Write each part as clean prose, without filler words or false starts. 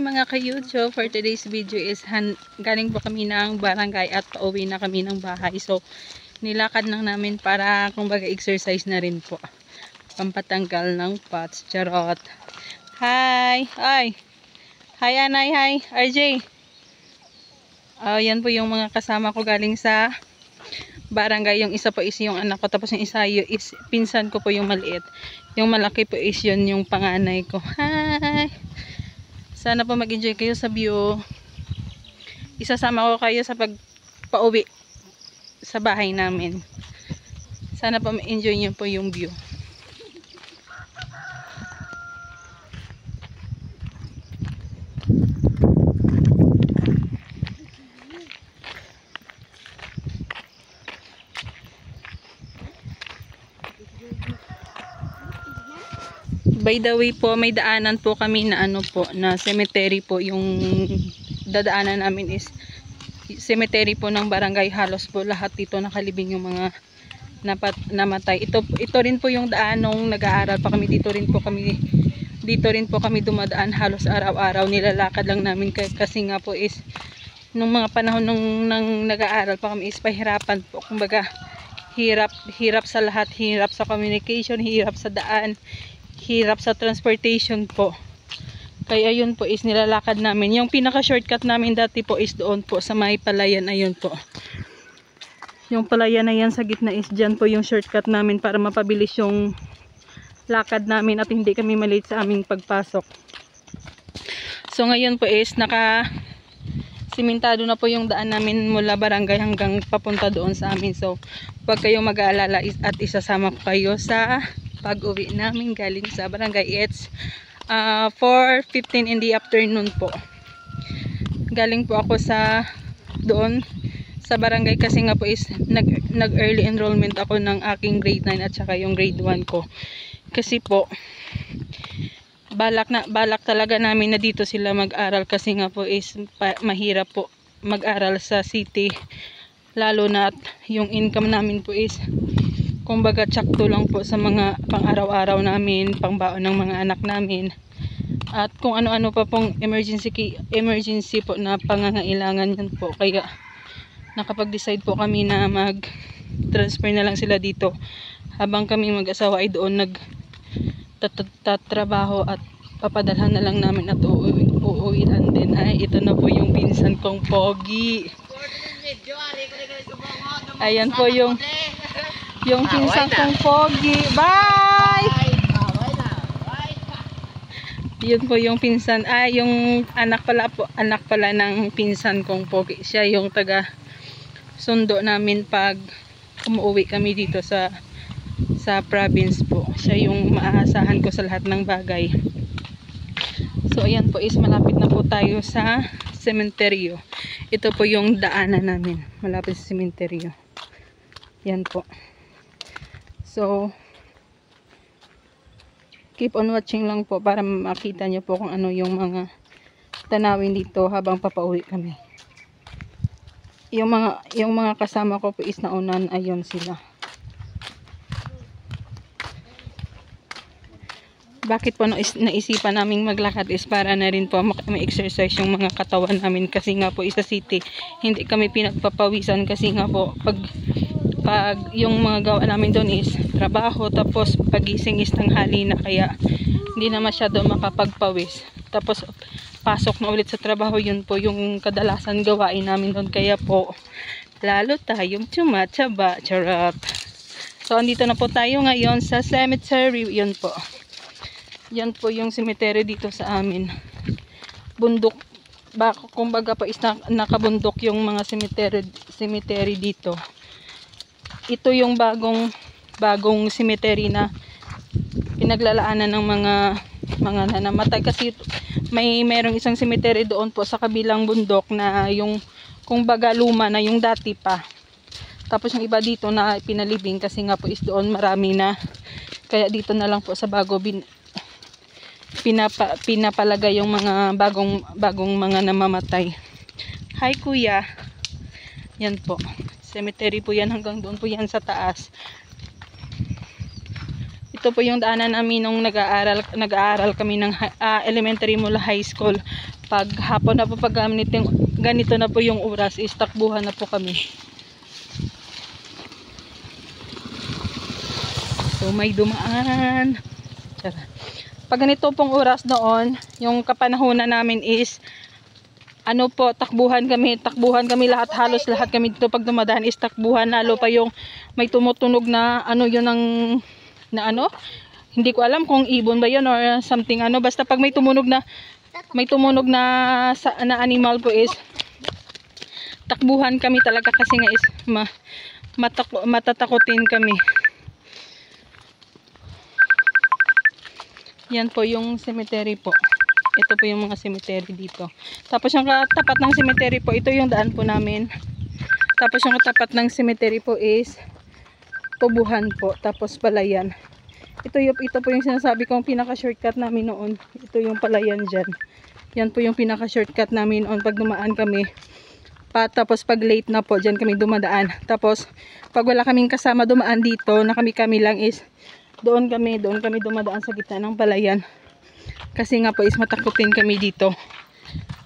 mga ka-YouTube, for today's video is galing po kami ng barangay at pauwi na kami ng bahay. So, nilakad lang namin para kumbaga exercise na rin po. Pampatanggal ng pots. Charot. Hi! Ay! Hi Anay! Hi! RJ! Yan po yung mga kasama ko galing sa barangay. Yung isa po is yung anak ko. Tapos yung isa is pinsan ko po yung maliit. Yung malaki po is yun yung panganay ko. Hi! Sana po mag-enjoy kayo sa view. Isasama ko kayo sa pauwi sa bahay namin. Sana po ma-enjoy nyo po yung view. By the way po, may daanan po kami na na cemetery po. Yung dadaanan namin is cemetery po ng barangay. Halos po lahat dito nakalibing yung mga namatay. Ito rin po yung daan nung nag-aaral pa kami. Dito rin po kami dumadaan halos araw-araw. Nilalakad lang namin kasi nga po is nung mga panahon nang nag-aaral pa kami is pahirapan po. Kumbaga hirap sa lahat, hirap sa communication, hirap sa daan, hirap sa transportation po. Kaya yun po is nilalakad namin. Yung pinaka shortcut namin dati po is doon po sa may palayan. Ayun po. Yung palayan na yan sa gitna is dyan po yung shortcut namin para mapabilis yung lakad namin at hindi kami malate sa aming pagpasok. So ngayon po is simentado na po yung daan namin mula barangay hanggang papunta doon sa amin. So huwag kayong mag-aalala at isasama ko kayo sa pag-uwi namin galing sa barangay. It's 4:15 in the afternoon po. Galing po ako doon sa barangay kasi nga po is nag-early enrollment ako ng aking grade 9 at saka yung grade 1 ko. Kasi po balak talaga namin na dito sila mag-aral kasi nga po is mahirap po mag-aral sa city. Lalo na yung income namin po is kumbaga tsakto lang po sa mga pang-araw-araw namin, pangbaon ng mga anak namin. At kung ano-ano pa pong emergency po na pangangailangan yun po. Kaya nakapag-decide po kami na mag-transfer na lang sila dito. Habang kami mag-asawa ay doon nagtatrabaho at papadalhan na lang namin at uuwian din. Ay, ito na po yung pinsan kong pogi. Ayan po yung pinsan kong pogi. Bye! Yun po yung pinsan. Yung anak pala ng pinsan kong pogi. Siya yung taga sundo namin pag umuwi kami dito sa province po. Siya yung maaasahan ko sa lahat ng bagay. So ayan po is malapit na po tayo sa sementeryo. Ito po yung daanan namin. Malapit sa sementeryo. Yan po. So, keep on watching lang po para makita nyo po kung ano yung mga tanawin dito habang papauwi kami. Yung mga kasama ko po is naunan, ayun sila. Bakit po naisipan naming maglakad is para na rin po ma-exercise yung mga katawan namin kasi nga po sa city hindi kami pinagpapawisan kasi nga po pag yung mga gawa namin doon is trabaho, tapos pagising is tanghali na, kaya hindi na masyado makapagpawis, tapos pasok na ulit sa trabaho. Yun po yung kadalasan gawain namin doon, kaya po lalo tayong tumataba. Charot. So andito na po tayo ngayon sa cemetery. Yun po yung cemetery dito sa amin. Bundok kumbaga pa is nakabundok yung mga cemetery dito. Ito yung bagong cemetery na pinaglalaanan ng mga nanamatay kasi merong isang cemetery doon po sa kabilang bundok na yung kumbaga luma na yung dati pa. Tapos yung iba dito na pinalibing kasi nga po is doon marami na. Kaya dito na lang po sa bago pinapalagay yung mga bagong mga namamatay. Hi kuya. Yan po. Cemetery po yan, hanggang doon po yan sa taas. ito po yung daanan namin nung nag-aaral kami ng elementary mula high school. Pag hapon na po, pag ganito na po yung oras, is takbuhan na po kami. So may dumaan. Pag ganito pong oras noon, yung kapanahunan namin is ano po, takbuhan kami lahat, halos lahat kami dito pag dumadaan is takbuhan, lalo pa yung may tumutunog na ano yun na ano, hindi ko alam kung ibon ba yun or something ano, basta pag may tumunog na animal po is takbuhan kami talaga kasi nga is matatakotin kami. Yan po yung cemetery po. Ito po yung mga cemetery dito. Tapos yung katapat ng cemetery po, ito yung daan po namin. Tapos yung katapat ng cemetery po is tubuhan po. Tapos palayan. Ito po yung sinasabi kong pinaka-shortcut namin noon. Ito yung palayan dyan. Yan po yung pinaka-shortcut namin noon pag dumaan kami. Tapos pag late na po, dyan kami dumadaan. Tapos pag wala kaming kasama dumaan dito, na kami lang is doon kami dumadaan sa gitna ng palayan. Kasi nga po is matakutin kami dito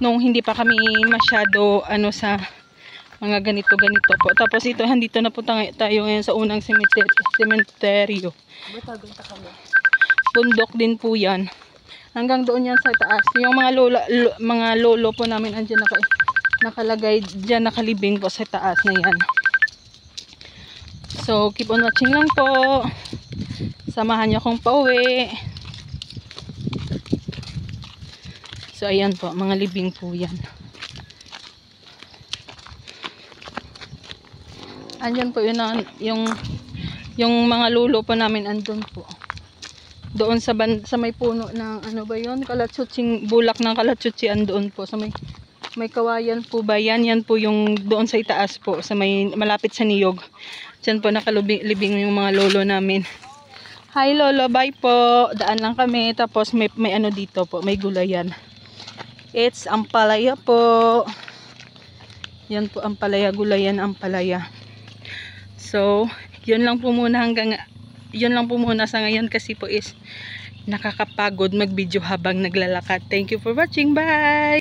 nung hindi pa kami masyado ano sa mga ganito po. Tapos ito, handito na po tayo ngayon sa unang sementeryo. Bundok din po yan. Hanggang doon yan sa taas. Yung mga lolo po namin andyan nakalagay dyan, nakalibing po sa taas na yan. So keep on watching lang po. Samahan niyo akong pauwi. So ayan po, mga libing po yan. Andyan po yung mga lulo po namin andun po. Doon sa may puno ng ano ba yun? Kalatsutsing, bulak ng kalatsutsi andun po. Sa may kawayan po ba yan? Yan po yung doon sa itaas po, sa malapit sa niyog. Diyan po nakalibing yung mga lolo namin. Hi lolo, bye po. Daan lang kami. Tapos may ano dito po, may gulayan. It's ampalaya po. Yan po ampalaya, gulayan ampalaya. So, yun lang po muna sa ngayon kasi po is nakakapagod mag-video habang naglalakad. Thank you for watching. Bye!